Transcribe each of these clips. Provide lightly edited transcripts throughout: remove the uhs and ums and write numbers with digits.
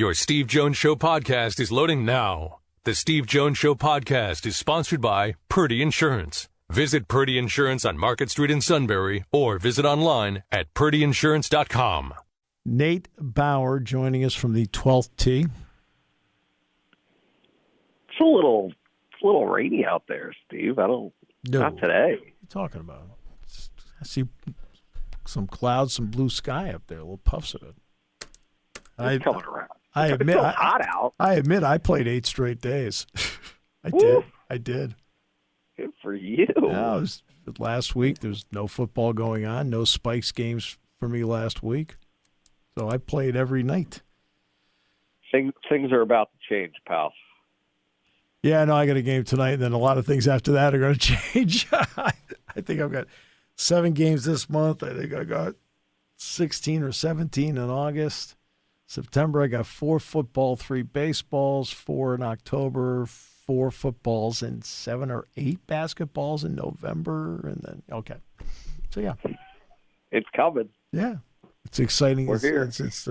Your Steve Jones Show podcast is loading now. The Steve Jones Show podcast is sponsored by Purdy Insurance. Visit Purdy Insurance on Market Street in Sunbury or visit online at purdyinsurance.com. Nate Bauer joining us from the 12th tee. It's a little rainy out there, Steve. Not today. What are you talking about? I see some clouds, some blue sky up there, little puffs of it. It's coming around. It's still hot out. I admit I played 8 straight days. I did. Good for you. Yeah, last week, there's no football going on, no Spikes games for me last week. So I played every night. Things are about to change, pal. Yeah, no, I got a game tonight, and then a lot of things after that are going to change. I think I've got 7 games this month. I think I got 16 or 17 in August. September, I got 4 football, 3 baseballs, 4 in October, 4 footballs, and 7 or 8 basketballs in November. And then, okay. So, yeah. It's coming. Yeah. It's exciting. We're here. It's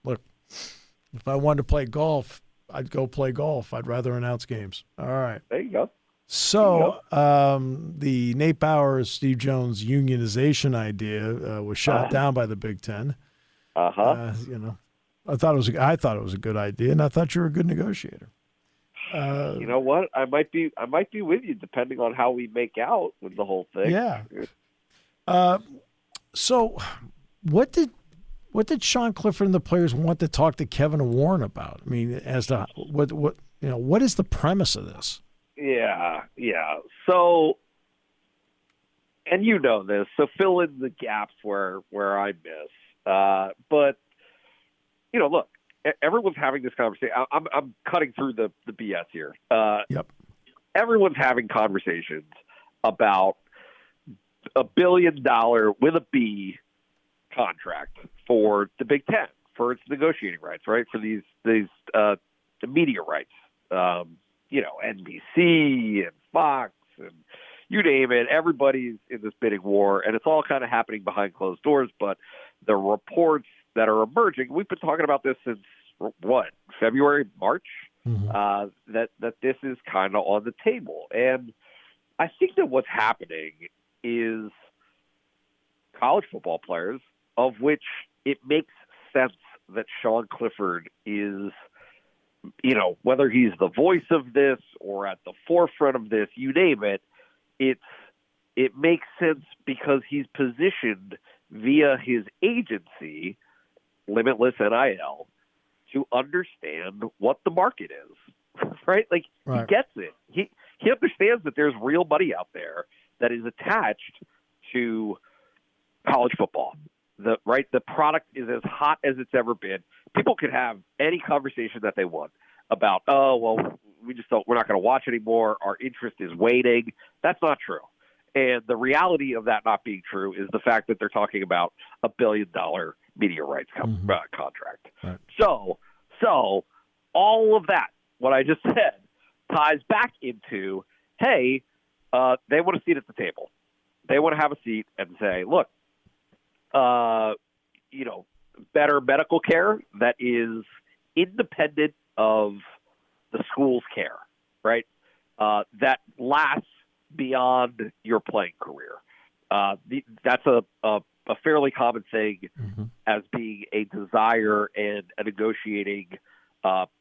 look, if I wanted to play golf, I'd go play golf. I'd rather announce games. All right. There you go. So the Nate Bauer, Steve Jones unionization idea was shot down by the Big Ten. I thought it was a good idea, and I thought you were a good negotiator. You know what? I might be with you depending on how we make out with the whole thing. Yeah. So, what did Sean Clifford and the players want to talk to Kevin Warren about? I mean, as to what is the premise of this? Yeah. So, and you know this, so fill in the gaps where I miss. But look, everyone's having this conversation. I'm cutting through the BS here. Yep. Everyone's having conversations about $1 billion with a B contract for the Big Ten for its negotiating rights, right? For these the media rights, NBC and Fox and you name it. Everybody's in this bidding war, and it's all kind of happening behind closed doors. But the reports that are emerging, we've been talking about this since February, March, that this is kind of on the table. And I think that what's happening is college football players, of which it makes sense that Sean Clifford is, whether he's the voice of this or at the forefront of this, you name it, it makes sense because he's positioned via his agency, Limitless NIL, to understand what the market is, right? Like, right. He gets it. He understands that there's real money out there that is attached to college football. The product is as hot as it's ever been. People can have any conversation that they want about, we're not going to watch anymore. Our interest is waning. That's not true. And the reality of that not being true is the fact that they're talking about $1 billion media rights contract. Right. So all of that, what I just said, ties back into, hey, they want a seat at the table. They want to have a seat and say, look, better medical care that is independent of the school's care, right? That lasts beyond your playing career. That's a fairly common thing as being a desire and a negotiating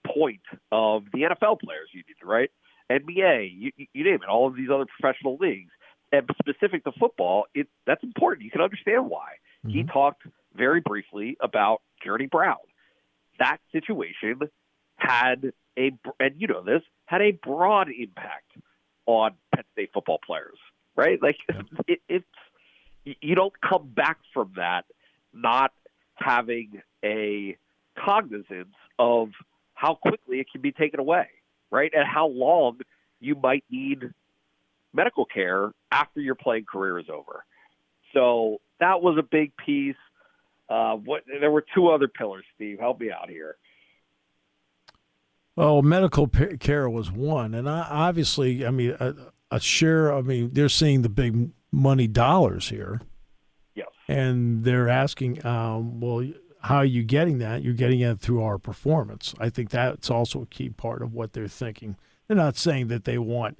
point of the NFL players union, right? NBA, you name it, all of these other professional leagues. And specific to football, that's important. You can understand why. He talked very briefly about Journey Brown. That situation had a broad impact on Penn State football players, right? Like, you don't come back from that not having a cognizance of how quickly it can be taken away, right? And how long you might need medical care after your playing career is over. So that was a big piece. There were 2 other pillars, Steve. Help me out here. Well, medical care was one. And obviously, a share, they're seeing the big money dollars here. Yes. And they're asking, how are you getting that? You're getting it through our performance. I think that's also a key part of what they're thinking. They're not saying that they want,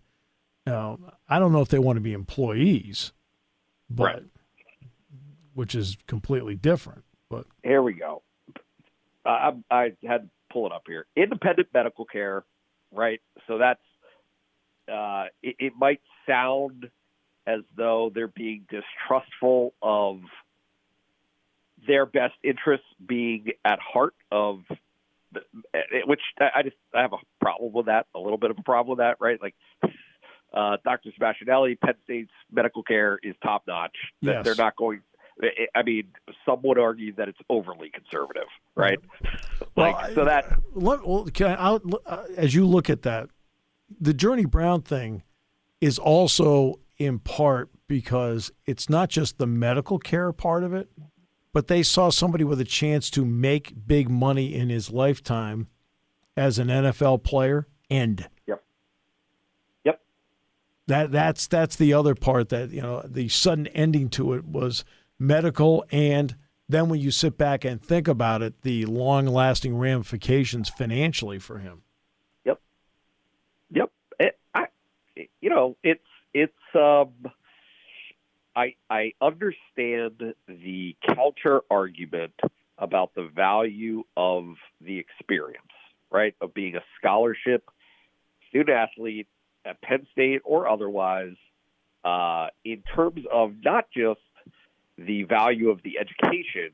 I don't know if they want to be employees, but Right. which is completely different. But here we go. I had to pull it up here. Independent medical care, right? So that's it might sound as though they're being distrustful of their best interests being at heart of which I have a problem with that, a little bit of a problem with that, right? Like Dr. Sebastianelli, Penn State's medical care is top notch. yes. They're not going. I mean, some would argue that it's overly conservative, right? Well, as you look at that, the Journey Brown thing is also in part because it's not just the medical care part of it, but they saw somebody with a chance to make big money in his lifetime as an NFL player end. Yep. That's the other part that, the sudden ending to it was medical, and then when you sit back and think about it, the long-lasting ramifications financially for him. Yep. I understand the counter argument about the value of the experience, right? Of being a scholarship student athlete at Penn State or otherwise, in terms of not just the value of the education,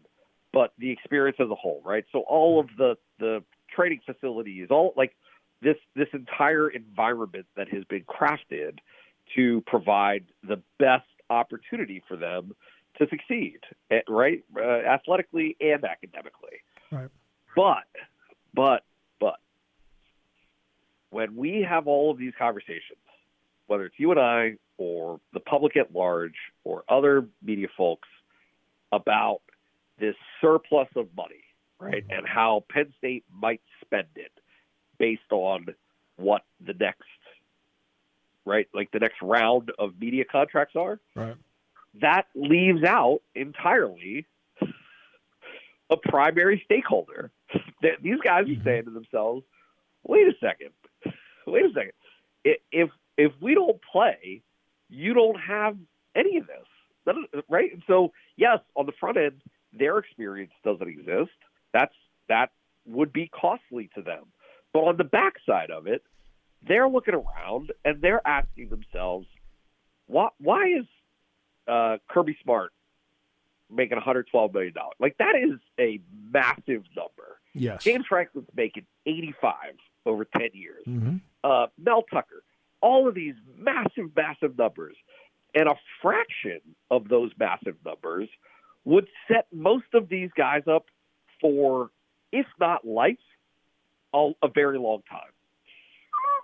but the experience as a whole, right? So all of the training facilities, all like this entire environment that has been crafted to provide the best opportunity for them to succeed, right? Athletically and academically. Right. But when we have all of these conversations, whether it's you and I or the public at large or other media folks, about this surplus of money, right? And how Penn State might spend it based on what the next, right? Like the next round of media contracts are. Right. That leaves out entirely a primary stakeholder. These guys are saying to themselves, wait a second. If we don't play, you don't have any of this, right? And so, yes, on the front end, their experience doesn't exist. That would be costly to them. But on the backside of it, they're looking around and they're asking themselves, why is Kirby Smart making $112 million? Like, that is a massive number. Yes. James Franklin's making 85 over 10 years. Mm-hmm. Mel Tucker, all of these massive, massive numbers. And a fraction of those massive numbers would set most of these guys up for, if not life, a very long time.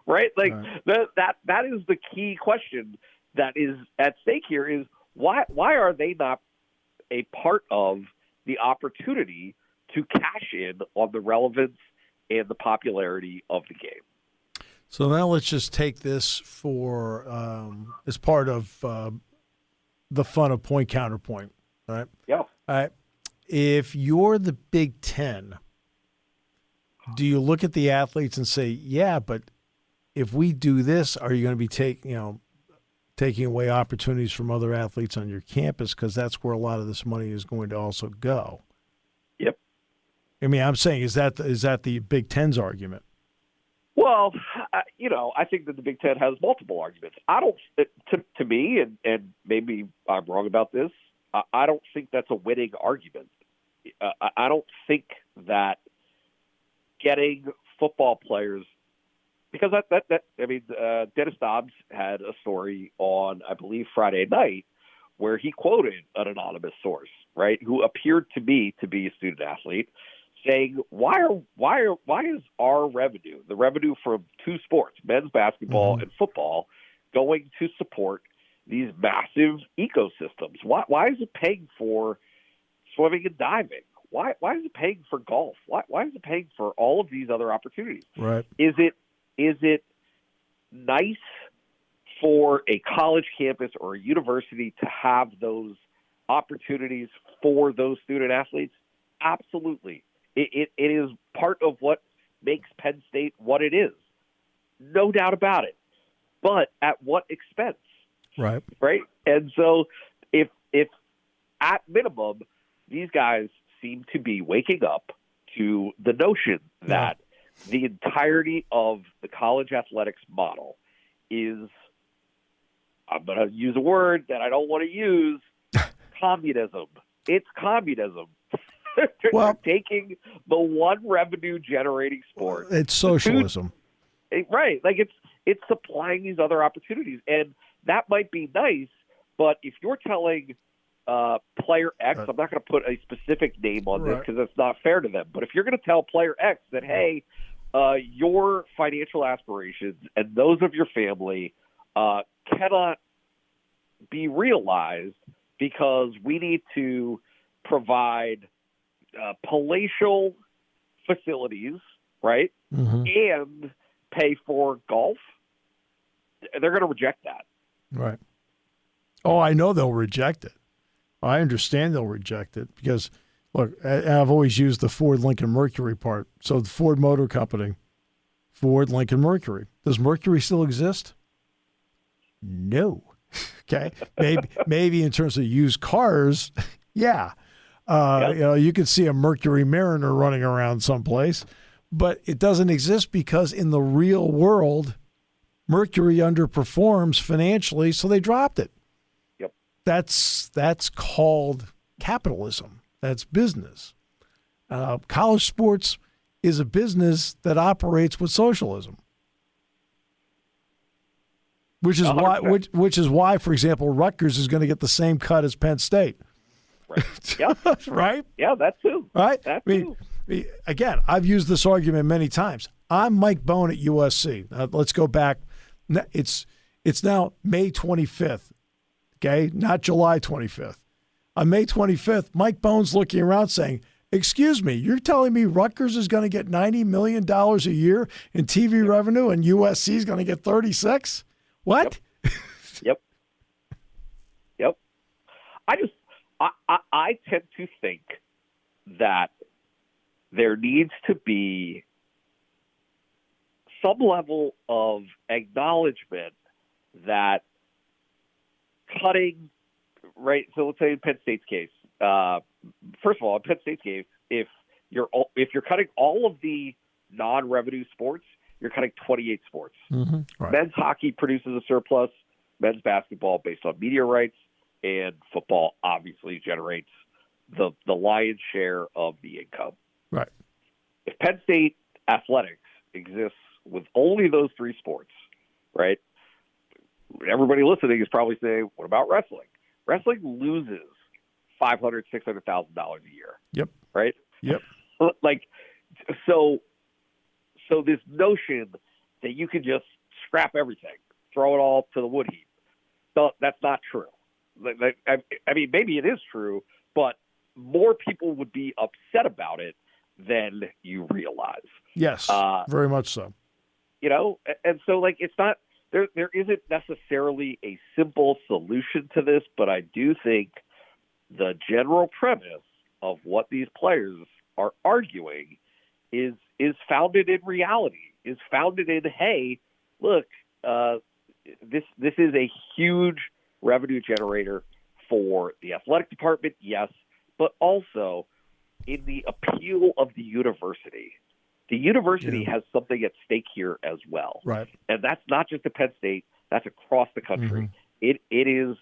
Right? Like right. That is the key question that is at stake here is why are they not a part of the opportunity to cash in on the relevance and the popularity of the game? So now let's just take this for as part of the fun of point counterpoint. All right. Yeah. All right. If you're the Big Ten, do you look at the athletes and say, yeah, but if we do this, are you going to be taking away opportunities from other athletes on your campus? Because that's where a lot of this money is going to also go. Yep. I mean, I'm saying, is that the Big Ten's argument? Well, I think that the Big Ten has multiple arguments. I don't, to me, and maybe I'm wrong about this, I don't think that's a winning argument. I don't think that getting football players, because Dennis Dobbs had a story on, I believe, Friday night where he quoted an anonymous source, right, who appeared to me to be a student athlete, saying, why is our revenue, the revenue from two sports, men's basketball and football, going to support these massive ecosystems? Why is it paying for swimming and diving? Why is it paying for golf? Why is it paying for all of these other opportunities? Right. Is it nice for a college campus or a university to have those opportunities for those student athletes? Absolutely. It is part of what makes Penn State what it is. No doubt about it. But at what expense? Right. Right? And so if at minimum, these guys seem to be waking up to the notion that the entirety of the college athletics model is, I'm going to use a word that I don't want to use, communism. It's communism. They're taking the one revenue generating sport. It's socialism. Right. Like it's supplying these other opportunities. And that might be nice, but if you're telling player X, I'm not going to put a specific name on this because that's not fair to them. But if you're going to tell player X that, hey, your financial aspirations and those of your family cannot be realized because we need to provide palatial facilities, right, and pay for golf, they're going to reject that. Right. Oh, I know they'll reject it. I understand they'll reject it because, look, I've always used the Ford Lincoln Mercury part. So the Ford Motor Company, Ford Lincoln Mercury. Does Mercury still exist? No. Okay. Maybe in terms of used cars, yeah. You could see a Mercury Mariner running around someplace, but it doesn't exist because in the real world, Mercury underperforms financially, so they dropped it. Yep. That's called capitalism. That's business. College sports is a business that operates with socialism. Which is why, for example, Rutgers is going to get the same cut as Penn State. Right. Yeah. Right? Yeah, that too. Right? That too. Again, I've used this argument many times. I'm Mike Bone at USC. Let's go back. It's now May 25th, okay? Not July 25th. On May 25th, Mike Bone's looking around saying, excuse me, you're telling me Rutgers is going to get $90 million a year in TV revenue and USC is going to get 36? What? Yep. I tend to think that there needs to be some level of acknowledgement that cutting, right? So let's say in Penn State's case, first of all, in Penn State's case, if you're cutting all of the non-revenue sports, you're cutting 28 sports. Mm-hmm. Right. Men's hockey produces a surplus, men's basketball based on media rights, and football obviously generates the lion's share of the income. Right. If Penn State athletics exists with only those three sports, right, everybody listening is probably saying, what about wrestling? Wrestling loses $500,000, $600,000 a year. Yep. Right? Yep. So this notion that you can just scrap everything, throw it all to the wood heap, that's not true. I mean, maybe it is true, but more people would be upset about it than you realize. Yes, very much so. And so it's not there isn't necessarily a simple solution to this, but I do think the general premise of what these players are arguing is founded in reality, is founded in, hey, look, this is a huge revenue generator for the athletic department, yes, but also in the appeal of the university. The university has something at stake here as well. Right. And that's not just at Penn State, that's across the country. Mm-hmm. It is,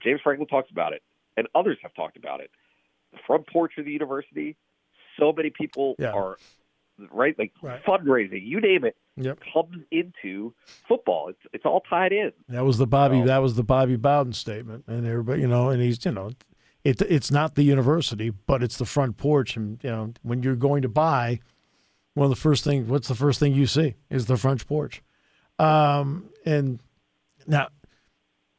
James Franklin talks about it, and others have talked about it. The front porch of the university, so many people are, right? Fundraising, you name it, comes into football. It's all tied in. That was the Bobby Bowden statement, and everybody, and he's, it's not the university, but it's the front porch, and when you're going to buy, what's the first thing you see is the front porch, and now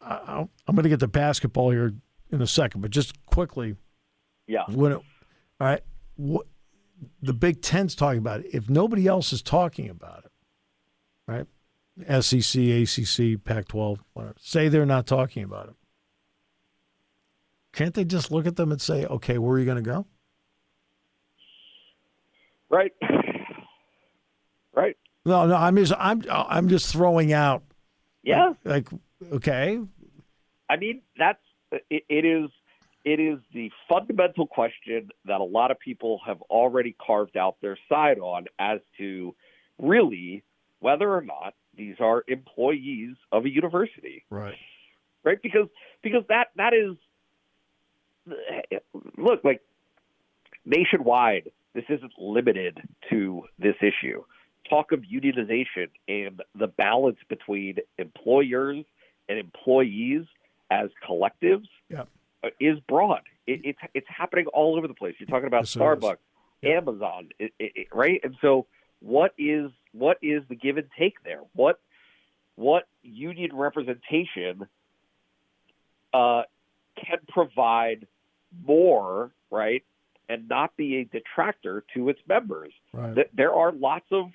I'm going to get to basketball here in a second, but just quickly, all right, the Big Ten's talking about it. If nobody else is talking about it, right? SEC, ACC, Pac-12, whatever. Say they're not talking about it. Can't they just look at them and say, okay, where are you going to go? Right. Right. No, I'm just throwing out. Yeah. Like okay. I mean, it is the fundamental question that a lot of people have already carved out their side on as to really whether or not these are employees of a university. Right. Right? Because that is, look, like nationwide, this isn't limited to this issue. Talk of unionization and the balance between employers and employees as collectives is broad. It's happening all over the place. You're talking about Starbucks, Amazon, right? And so what is the give and take there? What union representation can provide more, right, and not be a detractor to its members? Right. There are lots of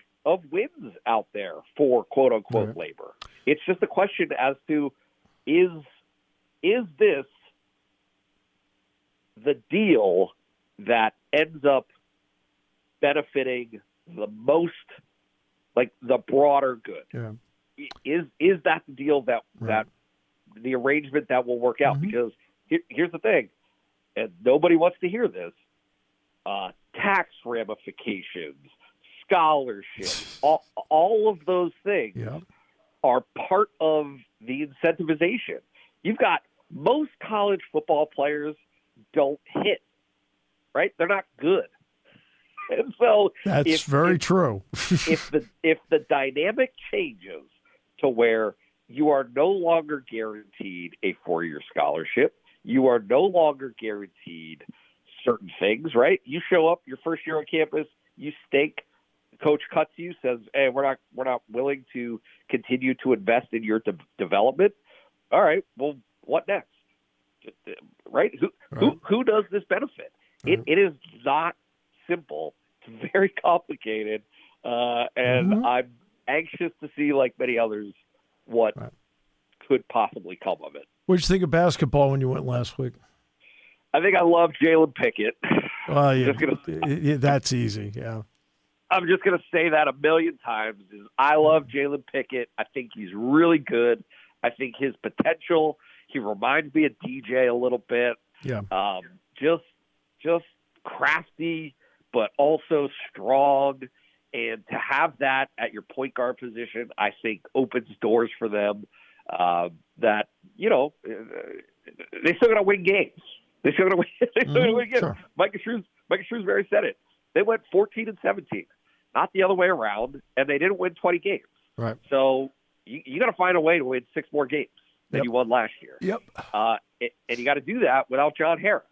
wins out there for quote unquote labor. It's just a question as to is this the deal that ends up benefiting the most, like the broader good? Yeah. Is that the deal that the arrangement that will work out? Because here's the thing, and nobody wants to hear this: tax ramifications, scholarships, all of those things are part of the incentivization. You've got most college football players don't hit, right? They're not good. And so that's very true. if the dynamic changes to where you are no longer guaranteed a 4-year scholarship, you are no longer guaranteed certain things, right? You show up your first year on campus, you stink, the coach cuts you, says, "Hey, we're not willing to continue to invest in your development." All right, well, what next? Right? Who does this benefit? It is not simple. It's very complicated, and I'm anxious to see, like many others, what could possibly come of it. What did you think of basketball when you went last week? I think I love Jalen Pickett. Well, yeah, that's easy. Yeah, I'm just going to say that a million times. I love Jalen Pickett. I think he's really good. I think his potential. He reminds me of DJ a little bit. Yeah. Just crafty, but also strong. And to have that at your point guard position, I think opens doors for them that, they still got to win games. They still got to win. Games. Sure. Micah Shrewsbury said it. They went 14-17, not the other way around, and they didn't win 20 games. Right. So you got to find a way to win 6 more games than you won last year. Yep. And you got to do that without John Harris.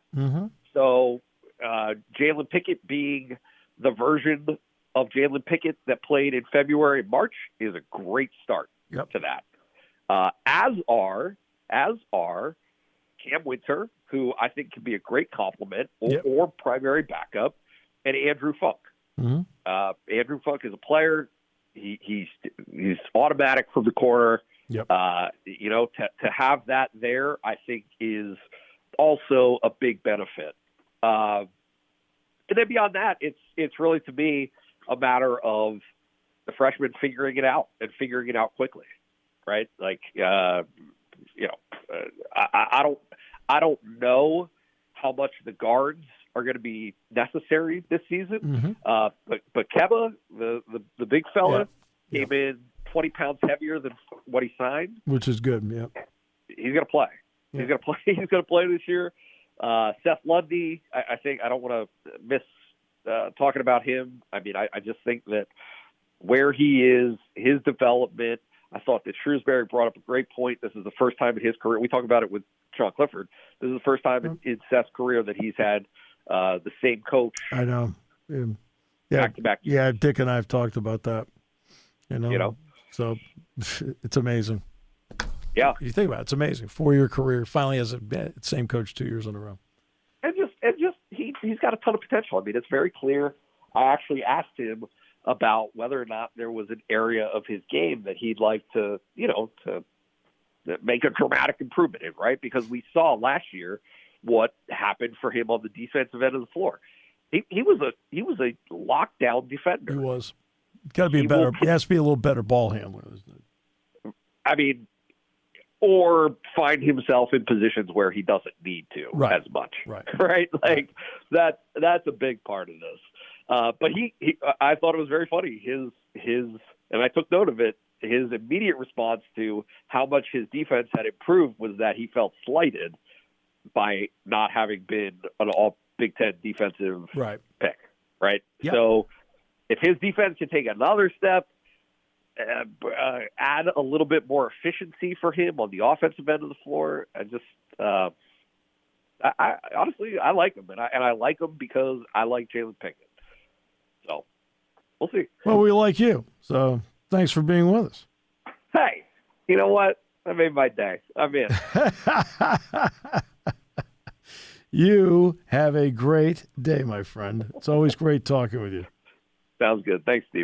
So Jalen Pickett being the version of Jalen Pickett that played in February and March is a great start to that. As are Cam Winter, who I think can be a great complement or primary backup, and Andrew Funk. Andrew Funk is a player. He's automatic from the corner. Yep. To have that there, I think is also a big benefit. And then beyond that, it's really, to me, a matter of the freshmen figuring it out and figuring it out quickly, right? Like, I don't know how much the guards are going to be necessary this season. But Keba, the big fella, came in 20 pounds heavier than what he signed, which is good. Yeah, he's going to play. He's going to play. He's going to play this year. Seth Lundy, I think I don't want to miss talking about him. I mean, I just think that where he is, his development. I thought that Shrewsbury brought up a great point. This is the first time in his career. We talk about it with Sean Clifford. This is the first time in Seth's career that he's had the same coach. I know. Back to back. Yeah, Dick and I have talked about that. So it's amazing. Yeah, you think about it, it's amazing. 4-year career, finally has the same coach 2 years in a row. And just he's got a ton of potential. I mean, it's very clear. I actually asked him about whether or not there was an area of his game that he'd like to make a dramatic improvement in, right? Because we saw last year what happened for him on the defensive end of the floor. He was a lockdown defender. He was. Got to be he has to be a little better ball handler, isn't it? I mean, or find himself in positions where he doesn't need to as much. Right. Right. Like that's a big part of this. But I thought it was very funny. His, and I took note of it. His immediate response to how much his defense had improved was that he felt slighted by not having been an all Big Ten defensive pick. Right. Yep. So if his defense can take another step, add a little bit more efficiency for him on the offensive end of the floor, I honestly like him, and I like him because I like Jalen Pinkett. So we'll see. Well, we like you, so thanks for being with us. Hey, you know what? That made my day. I'm in. You have a great day, my friend. It's always great talking with you. Sounds good. Thanks, Steve.